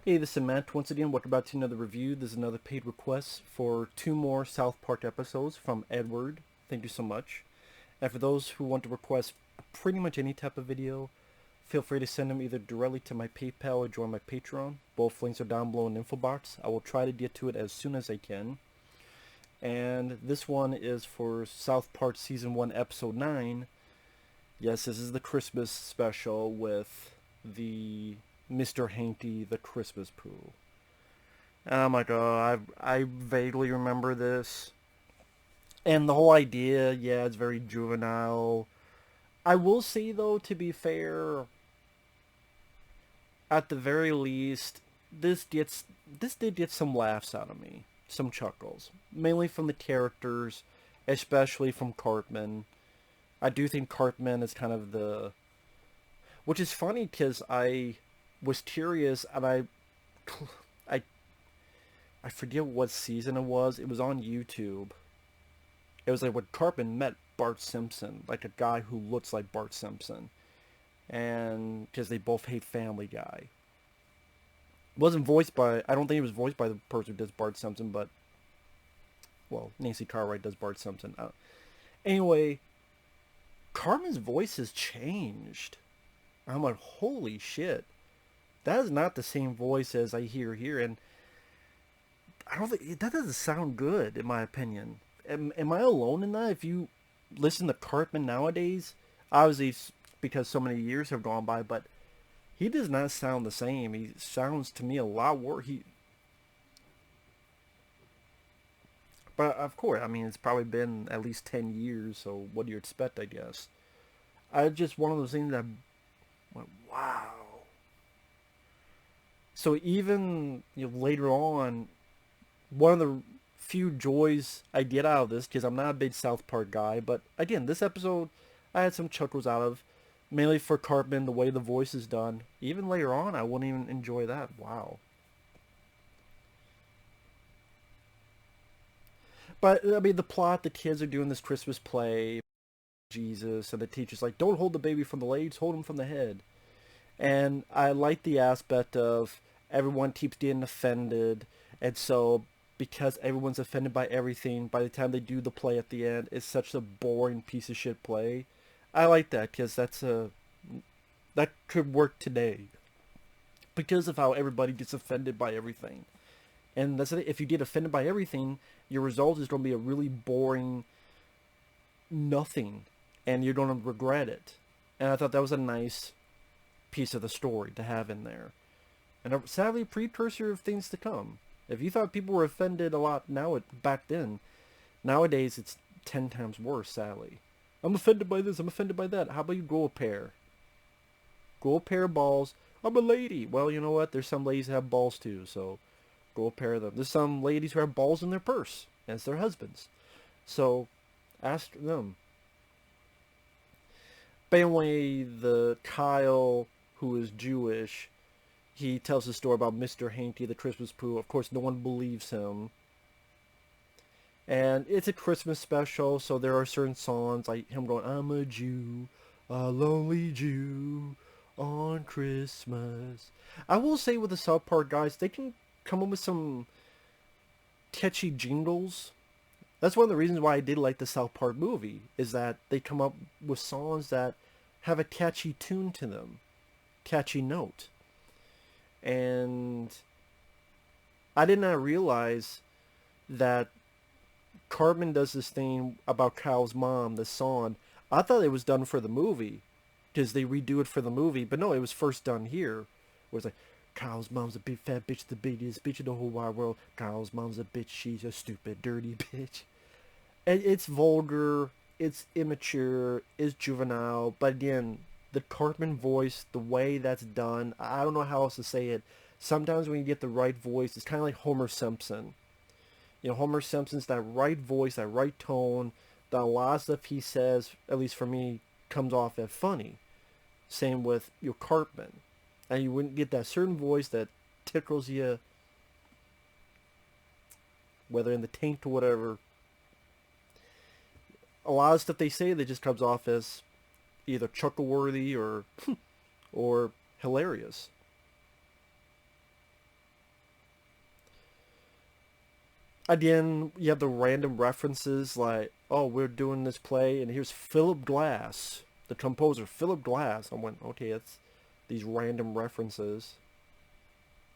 Hey, this is Matt. Once again, welcome back to another review. This is another paid request for 2 more South Park episodes from Edward. Thank you so much. And for those who want to request pretty much any type of video, feel free to send them either directly to my PayPal or join my Patreon. Both links are down below in the info box. I will try to get to it as soon as I can. And this one is for South Park Season 1, Episode 9. Yes, this is the Christmas special with the Mr. Hanky, the Christmas Pooh. Oh my god, I vaguely remember this. And the whole idea, yeah, it's very juvenile. I will say though, to be fair, at the very least, this did get some laughs out of me, some chuckles, mainly from the characters, especially from Cartman. I do think Cartman is kind of the, which is funny because I was curious and I I forget what season it was. It was on YouTube. It was like when Cartman met Bart Simpson, like a guy who looks like Bart Simpson, and because they both hate Family Guy. It wasn't voiced by. I don't think it was voiced by the person who does Bart Simpson, but well, Nancy Cartwright does Bart Simpson. Anyway, Cartman's voice has changed. I'm like, holy shit, that is not the same voice as I hear here, and I don't think that doesn't sound good in my opinion. Am I alone in that? If you listen to Cartman nowadays, obviously because so many years have gone by, but he does not sound the same. He sounds to me a lot worse. But of course, I mean, it's probably been at least 10 years. So what do you expect? I guess. I just one of those things that went, wow. So even later on, one of the few joys I get out of this, because I'm not a big South Park guy, but again, this episode I had some chuckles out of, mainly for Cartman, the way the voice is done. Even later on, I wouldn't even enjoy that. Wow. But I mean, the plot: the kids are doing this Christmas play, Jesus, and the teacher's like, "Don't hold the baby from the legs, hold him from the head." And I like the aspect of everyone keeps getting offended, and so because everyone's offended by everything, by the time they do the play at the end, it's such a boring piece of shit play. I like that because that could work today because of how everybody gets offended by everything. And that's it. If you get offended by everything, your result is going to be a really boring nothing, and you're going to regret it. And I thought that was a nice piece of the story to have in there, and sadly, a precursor of things to come. If you thought people were offended a lot back then, nowadays it's 10 times worse. Sadly, I'm offended by this. I'm offended by that. How about you grow a pair? Grow a pair of balls. I'm a lady. Well, you know what? There's some ladies that have balls too, so grow a pair of them. There's some ladies who have balls in their purse, and it's their husbands. So ask them. But anyway, the Kyle, who is Jewish, he tells a story about Mr. Hanky, the Christmas Pooh. Of course, no one believes him. And it's a Christmas special, so there are certain songs like him going, "I'm a Jew, a lonely Jew on Christmas." I will say with the South Park guys, they can come up with some catchy jingles. That's one of the reasons why I did like the South Park movie, is that they come up with songs that have a catchy tune to them, catchy note. And I did not realize that Cartman does this thing about Kyle's mom, the song. I thought it was done for the movie, because they redo it for the movie, but no, it was first done here. Where it's like, Kyle's mom's a big fat bitch, the biggest bitch in the whole wide world. Kyle's mom's a bitch, she's a stupid, dirty bitch. And it's vulgar, it's immature, it's juvenile, but again, the Cartman voice, the way that's done, I don't know how else to say it. Sometimes when you get the right voice, it's kind of like Homer Simpson. Homer Simpson's that right voice, that right tone, that a lot of stuff he says, at least for me, comes off as funny. Same with your Cartman. And you wouldn't get that certain voice that tickles you, whether in the taint or whatever. A lot of stuff they say that just comes off as either chuckle worthy or hilarious. Again, you have the random references like, oh, we're doing this play, and here's Philip Glass, the composer, Philip Glass. I went, okay, it's these random references.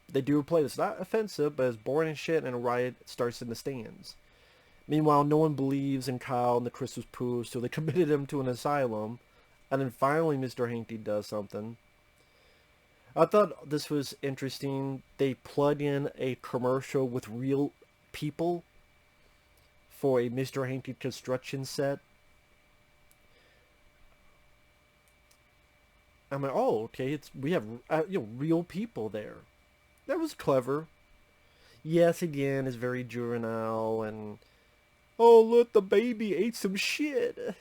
They do a play that's not offensive, but it's boring as shit, and a riot starts in the stands. Meanwhile, no one believes in Kyle and the Christmas Pooh, so they committed him to an asylum. And then finally, Mr. Hanky does something. I thought this was interesting. They plug in a commercial with real people for a Mr. Hanky construction set. I'm like, oh, okay, we have real people there. That was clever. Yes, again, it's very juvenile and oh look, the baby ate some shit.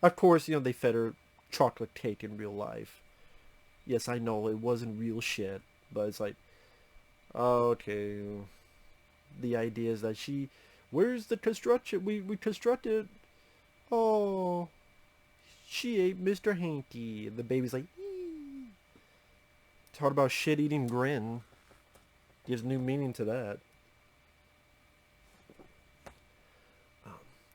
Of course, they fed her chocolate cake in real life. Yes, I know it wasn't real shit, but it's like, okay. The idea is that where's the construction? We constructed. Oh, she ate Mr. Hanky. The baby's like, ee. Talk about shit-eating grin. Gives new meaning to that.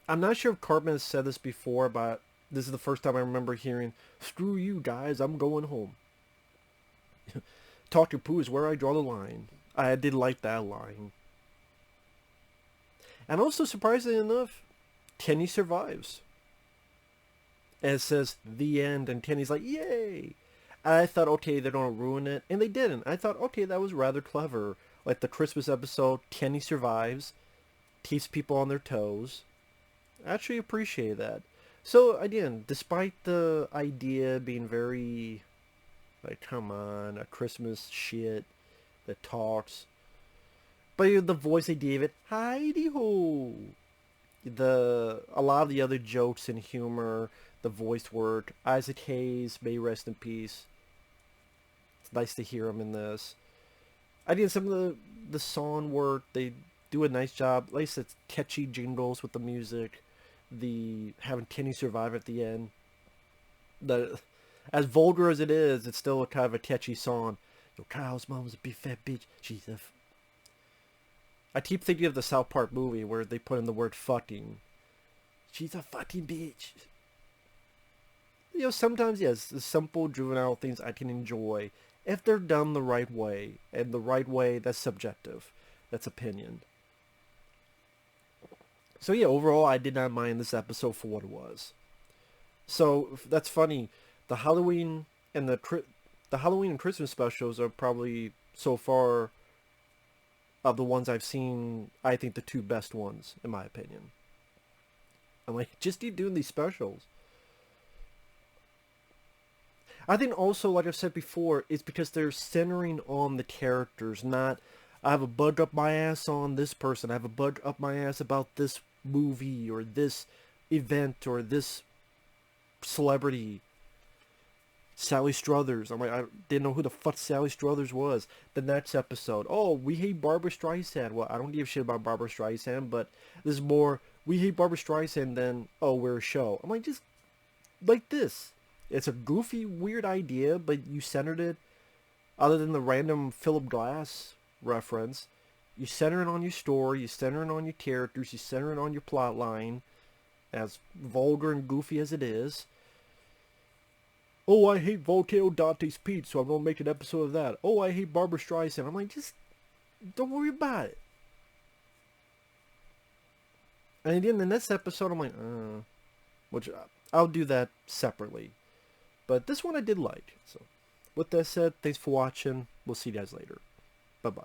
I'm not sure if Cartman has said this before, but this is the first time I remember hearing, screw you guys, I'm going home. Talk to Pooh is where I draw the line. I did like that line. And also, surprisingly enough, Kenny survives. And it says, the end, and Kenny's like, yay! And I thought, okay, they're going to ruin it. And they didn't. I thought, okay, that was rather clever. Like the Christmas episode, Kenny survives, keeps people on their toes. I actually appreciate that. So, again, despite the idea being very, like, come on, a Christmas shit that talks. But the voice they gave it, Heidi-ho! A lot of the other jokes and humor, the voiced work, Isaac Hayes, may rest in peace. It's nice to hear him in this. Again, some of the song work, they do a nice job. At least it's catchy jingles with the music. The having Kenny survive at the end. As vulgar as it is, it's still kind of a catchy song. Yo, Kyle's mom's a big fat bitch. I keep thinking of the South Park movie where they put in the word fucking. She's a fucking bitch. Sometimes, yes, the simple juvenile things I can enjoy if they're done the right way. And the right way, that's subjective. That's opinion. So yeah, overall, I did not mind this episode for what it was. So that's funny. The Halloween and the Halloween and Christmas specials are probably so far of the ones I've seen, I think the two best ones in my opinion. I'm like, just keep doing these specials. I think also, like I've said before, it's because they're centering on the characters, not I have a bug up my ass on this person, I have a bug up my ass about this movie or this event or this celebrity. Sally Struthers. I'm like, I didn't know who the fuck Sally Struthers was. The next episode, oh, we hate Barbara Streisand. Well, I don't give a shit about Barbara Streisand, but this is more, we hate Barbara Streisand than, oh, we're a show. I'm like, just like this. It's a goofy, weird idea, but you centered it, other than the random Philip Glass reference, you center it on your story, you center it on your characters, you center it on your plot line, as vulgar and goofy as it is. Oh, I hate Voltaire Dante's Pete, so I'm going to make an episode of that. Oh, I hate Barbara Streisand. I'm like, just don't worry about it. And again, in this episode, I'm like, which I'll do that separately. But this one I did like. So, with that said, thanks for watching. We'll see you guys later. Bye-bye.